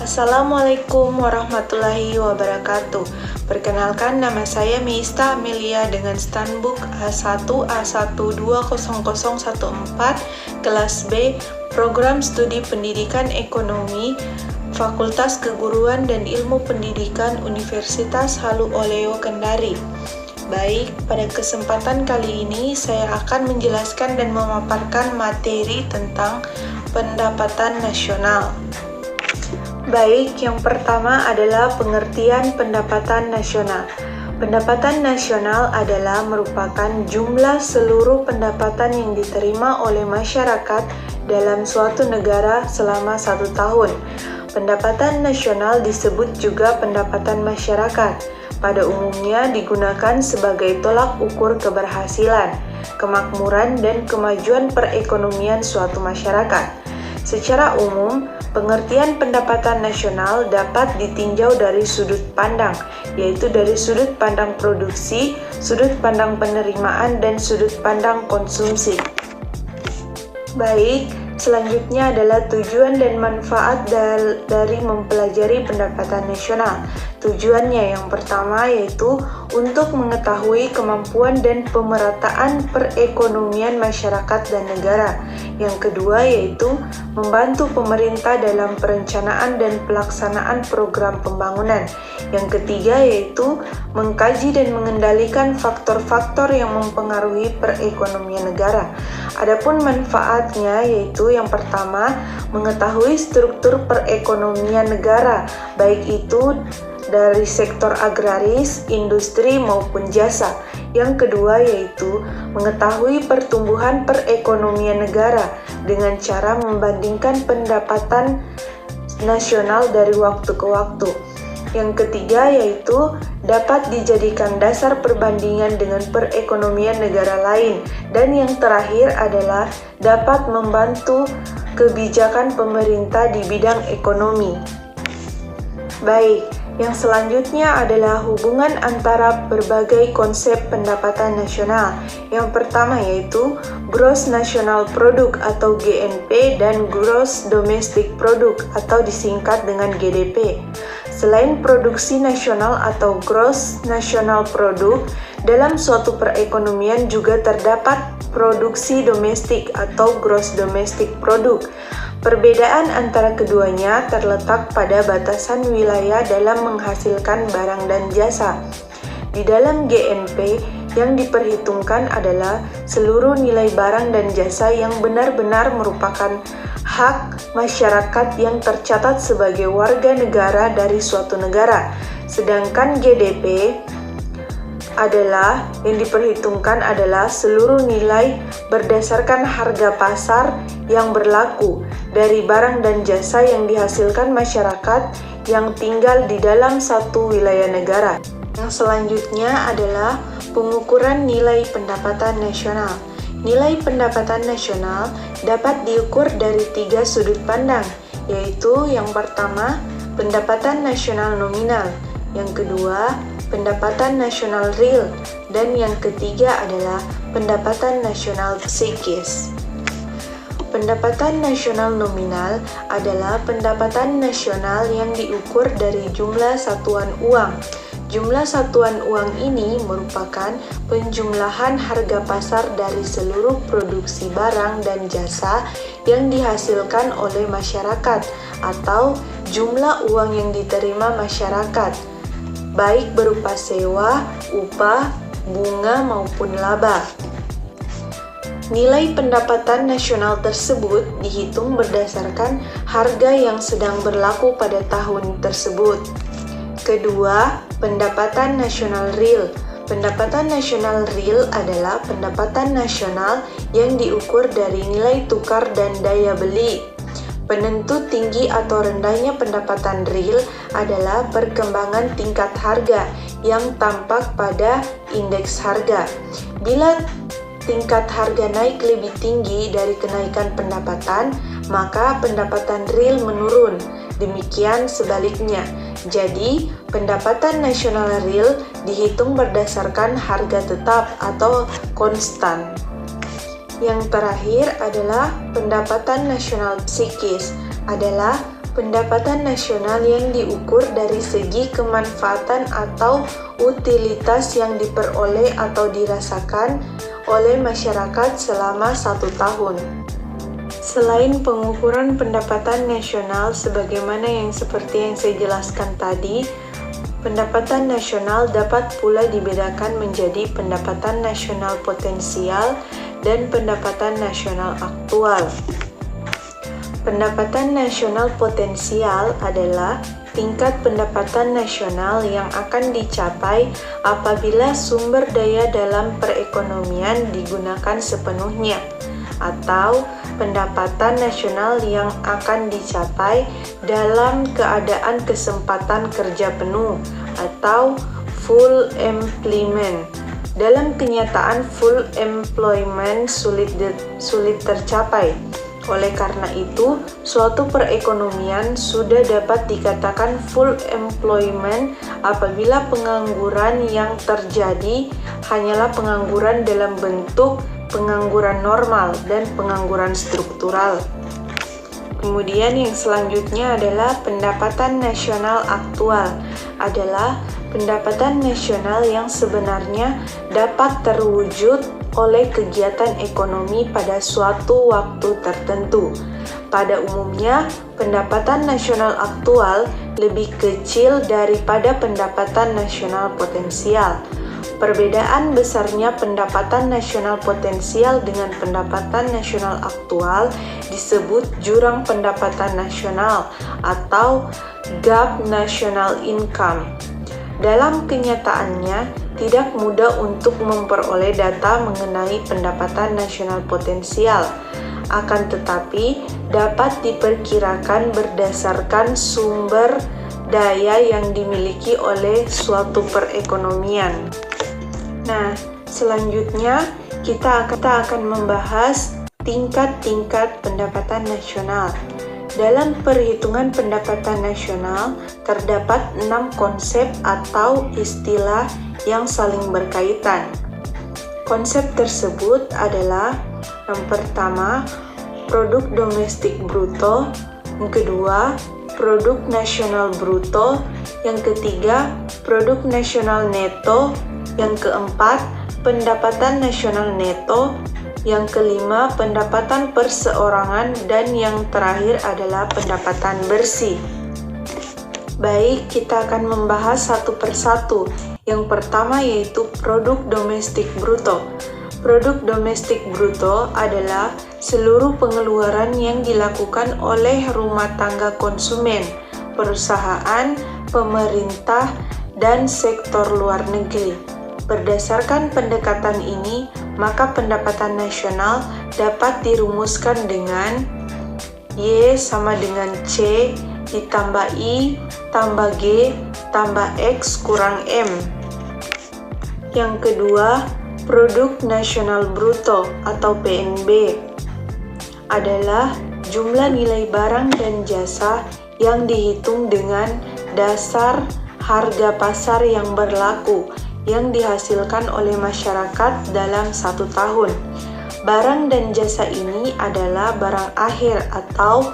Assalamualaikum warahmatullahi wabarakatuh. Perkenalkan, nama saya Miista Amelia dengan standbook A1A120014 kelas B, Program Studi Pendidikan Ekonomi, Fakultas Keguruan dan Ilmu Pendidikan Universitas Halu Oleo Kendari. Baik, pada kesempatan kali ini saya akan menjelaskan dan memaparkan materi tentang pendapatan nasional. Baik, yang pertama adalah pengertian pendapatan nasional. Pendapatan nasional adalah merupakan jumlah seluruh pendapatan yang diterima oleh masyarakat dalam suatu negara selama 1 tahun. Pendapatan nasional disebut juga pendapatan masyarakat. Pada umumnya digunakan sebagai tolak ukur keberhasilan, kemakmuran, dan kemajuan perekonomian suatu masyarakat. Secara umum, pengertian pendapatan nasional dapat ditinjau dari sudut pandang, yaitu dari sudut pandang produksi, sudut pandang penerimaan, dan sudut pandang konsumsi. Baik, selanjutnya adalah tujuan dan manfaat dari mempelajari pendapatan nasional. Tujuannya yang pertama yaitu untuk mengetahui kemampuan dan pemerataan perekonomian masyarakat dan negara. Yang kedua yaitu membantu pemerintah dalam perencanaan dan pelaksanaan program pembangunan. Yang ketiga yaitu mengkaji dan mengendalikan faktor-faktor yang mempengaruhi perekonomian negara. Adapun manfaatnya yaitu yang pertama mengetahui struktur perekonomian negara, baik itu dari sektor agraris, industri maupun jasa. Yang kedua yaitu mengetahui pertumbuhan perekonomian negara dengan cara membandingkan pendapatan nasional dari waktu ke waktu. Yang ketiga yaitu dapat dijadikan dasar perbandingan dengan perekonomian negara lain. Dan yang terakhir adalah dapat membantu kebijakan pemerintah di bidang ekonomi. Baik, yang selanjutnya adalah hubungan antara berbagai konsep pendapatan nasional. Yang pertama yaitu Gross National Product atau GNP dan Gross Domestic Product atau disingkat dengan GDP. Selain produksi nasional atau Gross National Product, dalam suatu perekonomian juga terdapat produksi domestik atau Gross Domestic Product. Perbedaan antara keduanya terletak pada batasan wilayah dalam menghasilkan barang dan jasa. Di dalam GNP, yang diperhitungkan adalah seluruh nilai barang dan jasa yang benar-benar merupakan hak masyarakat yang tercatat sebagai warga negara dari suatu negara. Sedangkan GDP adalah yang diperhitungkan adalah seluruh nilai berdasarkan harga pasar yang berlaku dari barang dan jasa yang dihasilkan masyarakat yang tinggal di dalam satu wilayah negara. Yang selanjutnya adalah pengukuran nilai pendapatan nasional. Nilai pendapatan nasional dapat diukur dari 3 sudut pandang, yaitu yang pertama, pendapatan nasional nominal, yang kedua, pendapatan nasional real, dan yang ketiga adalah pendapatan nasional psikis. Pendapatan nasional nominal adalah pendapatan nasional yang diukur dari jumlah satuan uang. Jumlah satuan uang ini merupakan penjumlahan harga pasar dari seluruh produksi barang dan jasa yang dihasilkan oleh masyarakat atau jumlah uang yang diterima masyarakat, baik berupa sewa, upah, bunga maupun laba. Nilai pendapatan nasional tersebut dihitung berdasarkan harga yang sedang berlaku pada tahun tersebut. Kedua, pendapatan nasional real. Pendapatan nasional real adalah pendapatan nasional yang diukur dari nilai tukar dan daya beli. Penentu tinggi atau rendahnya pendapatan real adalah perkembangan tingkat harga yang tampak pada indeks harga. Bila tingkat harga naik lebih tinggi dari kenaikan pendapatan, maka pendapatan real menurun. Demikian sebaliknya. Jadi, pendapatan nasional real dihitung berdasarkan harga tetap atau konstan. Yang terakhir adalah pendapatan nasional psikis, adalah Pendapatan nasional yang diukur dari segi kemanfaatan atau utilitas yang diperoleh atau dirasakan oleh masyarakat selama 1 tahun. Selain pengukuran pendapatan nasional sebagaimana yang seperti yang saya jelaskan tadi, pendapatan nasional dapat pula dibedakan menjadi pendapatan nasional potensial dan pendapatan nasional aktual. Pendapatan nasional potensial adalah tingkat pendapatan nasional yang akan dicapai apabila sumber daya dalam perekonomian digunakan sepenuhnya, atau pendapatan nasional yang akan dicapai dalam keadaan kesempatan kerja penuh atau full employment. Dalam kenyataan, full employment sulit tercapai. Oleh karena itu, suatu perekonomian sudah dapat dikatakan full employment apabila pengangguran yang terjadi hanyalah pengangguran dalam bentuk pengangguran normal dan pengangguran struktural. Kemudian yang selanjutnya adalah pendapatan nasional aktual, adalah pendapatan nasional yang sebenarnya dapat terwujud oleh kegiatan ekonomi pada suatu waktu tertentu. Pada umumnya, pendapatan nasional aktual lebih kecil daripada pendapatan nasional potensial. Perbedaan besarnya pendapatan nasional potensial dengan pendapatan nasional aktual disebut jurang pendapatan nasional atau gap national income. Dalam kenyataannya, tidak mudah untuk memperoleh data mengenai pendapatan nasional potensial. Akan tetapi, dapat diperkirakan berdasarkan sumber daya yang dimiliki oleh suatu perekonomian. Nah, selanjutnya kita akan membahas tingkat-tingkat pendapatan nasional. Dalam perhitungan pendapatan nasional, terdapat 6 konsep atau istilah yang saling berkaitan. Konsep tersebut adalah yang pertama, produk domestik bruto, yang kedua, produk nasional bruto, yang ketiga, produk nasional neto, yang keempat, pendapatan nasional neto, yang kelima, pendapatan perseorangan, dan yang terakhir adalah pendapatan bersih. Baik, kita akan membahas satu persatu. Yang pertama yaitu produk domestik bruto. Produk domestik bruto adalah seluruh pengeluaran yang dilakukan oleh rumah tangga konsumen, perusahaan, pemerintah, dan sektor luar negeri. Berdasarkan pendekatan ini, maka pendapatan nasional dapat dirumuskan dengan Y sama dengan C ditambah I tambah G tambah X kurang M. Yang kedua, produk nasional bruto atau PNB adalah jumlah nilai barang dan jasa yang dihitung dengan dasar harga pasar yang berlaku yang dihasilkan oleh masyarakat dalam 1 tahun. Barang dan jasa ini adalah barang akhir atau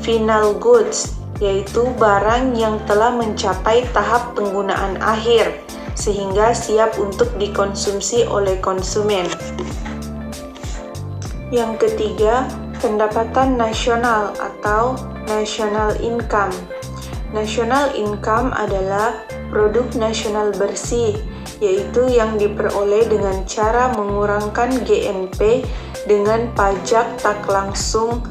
final goods, yaitu barang yang telah mencapai tahap penggunaan akhir sehingga siap untuk dikonsumsi oleh konsumen. Yang ketiga, pendapatan nasional atau national income. National income adalah produk nasional bersih, yaitu yang diperoleh dengan cara mengurangkan GNP dengan pajak tak langsung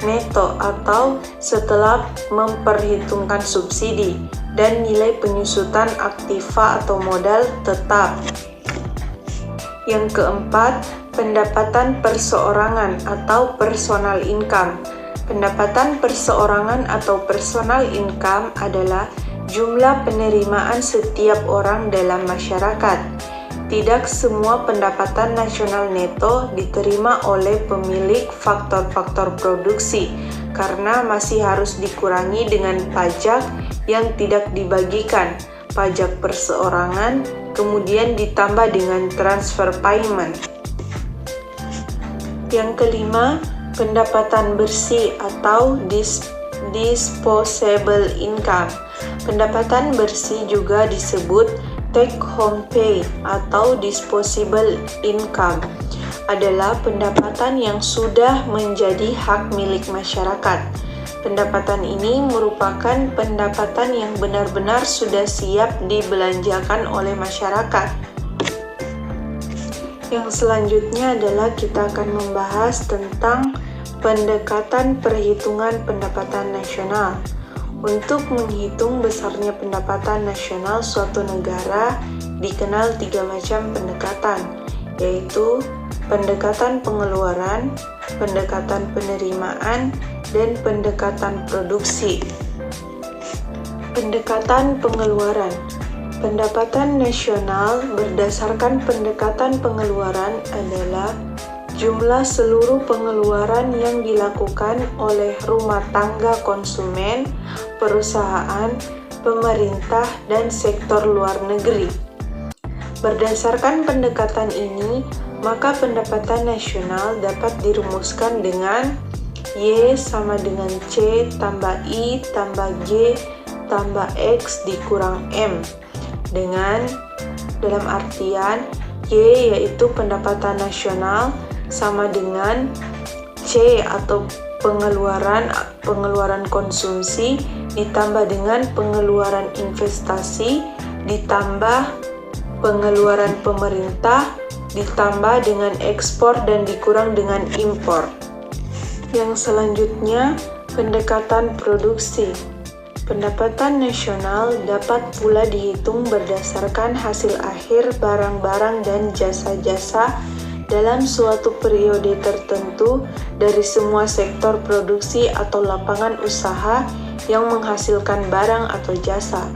neto atau setelah memperhitungkan subsidi dan nilai penyusutan aktiva atau modal tetap. Yang keempat, pendapatan perseorangan atau personal income. Pendapatan perseorangan atau personal income adalah jumlah penerimaan setiap orang dalam masyarakat. Tidak semua pendapatan nasional neto diterima oleh pemilik faktor-faktor produksi karena masih harus dikurangi dengan pajak yang tidak dibagikan, pajak perseorangan, kemudian ditambah dengan transfer payment. Yang kelima, pendapatan bersih atau disposable income. Pendapatan bersih juga disebut take home pay atau disposable income, adalah pendapatan yang sudah menjadi hak milik masyarakat. Pendapatan ini merupakan pendapatan yang benar-benar sudah siap dibelanjakan oleh masyarakat. Yang selanjutnya adalah kita akan membahas tentang pendekatan perhitungan pendapatan nasional. Untuk menghitung besarnya pendapatan nasional suatu negara dikenal 3 macam pendekatan, yaitu pendekatan pengeluaran, pendekatan penerimaan, dan pendekatan produksi. Pendekatan pengeluaran. Pendapatan nasional berdasarkan pendekatan pengeluaran adalah jumlah seluruh pengeluaran yang dilakukan oleh rumah tangga konsumen, perusahaan, pemerintah, dan sektor luar negeri. Berdasarkan pendekatan ini, maka pendapatan nasional dapat dirumuskan dengan Y sama dengan C tambah I tambah G tambah X dikurang M. Dengan dalam artian Y yaitu pendapatan nasional sama dengan C atau pengeluaran konsumsi ditambah dengan pengeluaran investasi ditambah pengeluaran pemerintah ditambah dengan ekspor dan dikurang dengan impor. Yang selanjutnya, pendekatan produksi. Pendapatan nasional dapat pula dihitung berdasarkan hasil akhir barang-barang dan jasa-jasa dalam suatu periode tertentu dari semua sektor produksi atau lapangan usaha yang menghasilkan barang atau jasa.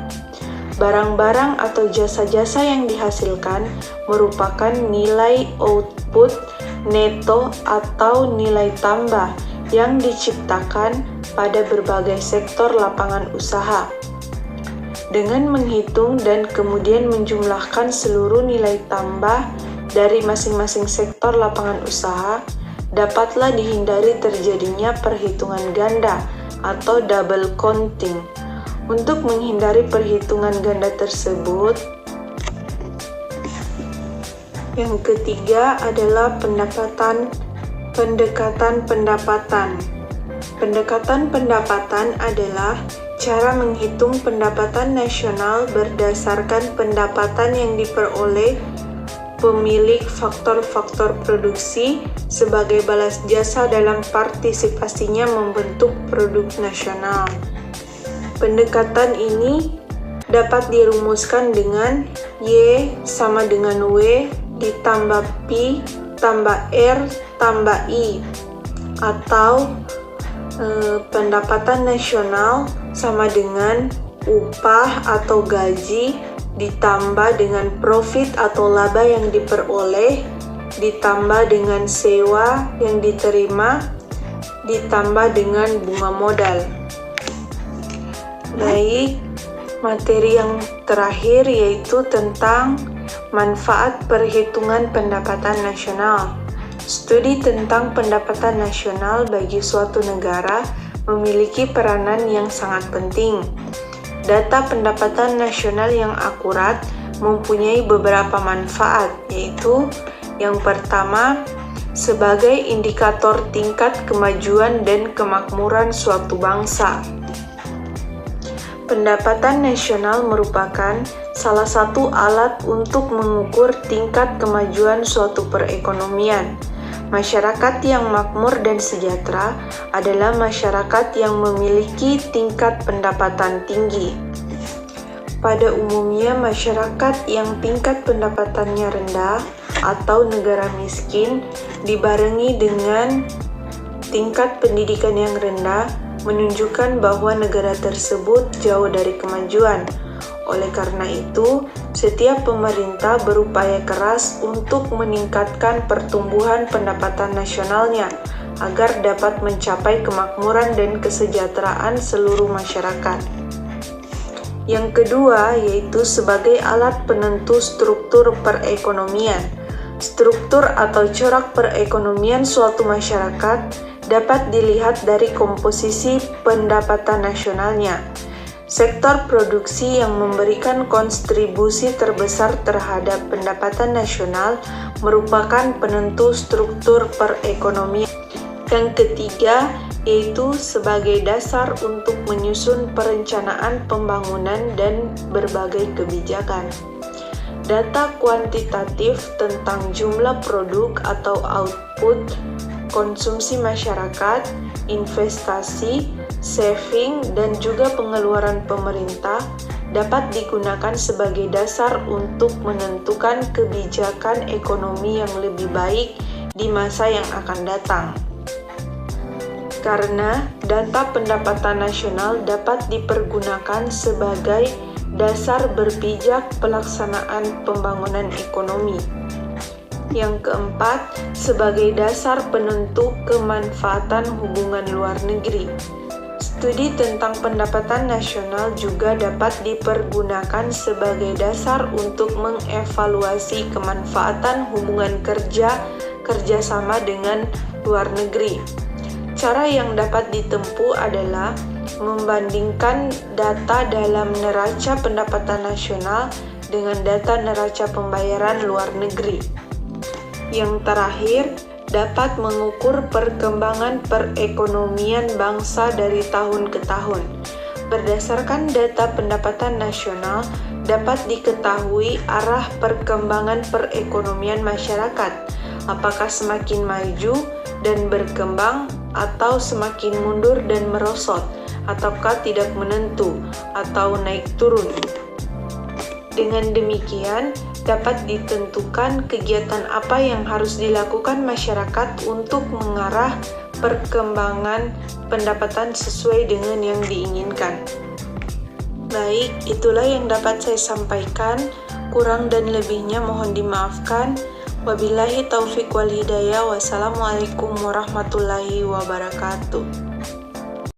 Barang-barang atau jasa-jasa yang dihasilkan merupakan nilai output neto atau nilai tambah yang diciptakan pada berbagai sektor lapangan usaha. Dengan menghitung dan kemudian menjumlahkan seluruh nilai tambah dari masing-masing sektor lapangan usaha, dapatlah dihindari terjadinya perhitungan ganda atau double counting. Untuk menghindari perhitungan ganda tersebut, yang ketiga adalah pendekatan pendapatan. Pendekatan pendapatan adalah cara menghitung pendapatan nasional berdasarkan pendapatan yang diperoleh pemilik faktor-faktor produksi sebagai balas jasa dalam partisipasinya membentuk produk nasional. Pendekatan ini dapat dirumuskan dengan Y sama dengan W ditambah P tambah R tambah I, atau pendapatan nasional sama dengan upah atau gaji ditambah dengan profit atau laba yang diperoleh ditambah dengan sewa yang diterima ditambah dengan bunga modal. Baik, materi yang terakhir yaitu tentang manfaat perhitungan pendapatan nasional. Studi tentang pendapatan nasional bagi suatu negara memiliki peranan yang sangat penting. Data pendapatan nasional yang akurat mempunyai beberapa manfaat, yaitu yang pertama, sebagai indikator tingkat kemajuan dan kemakmuran suatu bangsa. Pendapatan nasional merupakan salah satu alat untuk mengukur tingkat kemajuan suatu perekonomian. Masyarakat yang makmur dan sejahtera adalah masyarakat yang memiliki tingkat pendapatan tinggi. Pada umumnya, masyarakat yang tingkat pendapatannya rendah atau negara miskin dibarengi dengan tingkat pendidikan yang rendah menunjukkan bahwa negara tersebut jauh dari kemajuan. Oleh karena itu, setiap pemerintah berupaya keras untuk meningkatkan pertumbuhan pendapatan nasionalnya agar dapat mencapai kemakmuran dan kesejahteraan seluruh masyarakat. Yang kedua, yaitu sebagai alat penentu struktur perekonomian. Struktur atau corak perekonomian suatu masyarakat dapat dilihat dari komposisi pendapatan nasionalnya. Sektor produksi yang memberikan kontribusi terbesar terhadap pendapatan nasional merupakan penentu struktur perekonomian. Yang ketiga, yaitu sebagai dasar untuk menyusun perencanaan pembangunan dan berbagai kebijakan. Data kuantitatif tentang jumlah produk atau output, konsumsi masyarakat, investasi, saving, dan juga pengeluaran pemerintah dapat digunakan sebagai dasar untuk menentukan kebijakan ekonomi yang lebih baik di masa yang akan datang. Karena data pendapatan nasional dapat dipergunakan sebagai dasar berpijak pelaksanaan pembangunan ekonomi. Yang keempat, sebagai dasar penentu kemanfaatan hubungan luar negeri. Studi tentang pendapatan nasional juga dapat dipergunakan sebagai dasar untuk mengevaluasi kemanfaatan hubungan kerjasama dengan luar negeri. Cara yang dapat ditempuh adalah membandingkan data dalam neraca pendapatan nasional dengan data neraca pembayaran luar negeri. Yang terakhir, dapat mengukur perkembangan perekonomian bangsa dari tahun ke tahun. Berdasarkan data pendapatan nasional, dapat diketahui arah perkembangan perekonomian masyarakat, apakah semakin maju dan berkembang atau semakin mundur dan merosot, ataukah tidak menentu atau naik turun. Dengan demikian, dapat ditentukan kegiatan apa yang harus dilakukan masyarakat untuk mengarah perkembangan pendapatan sesuai dengan yang diinginkan. Baik, itulah yang dapat saya sampaikan. Kurang dan lebihnya mohon dimaafkan. Wabillahi taufiq wal hidayah. Wassalamualaikum warahmatullahi wabarakatuh.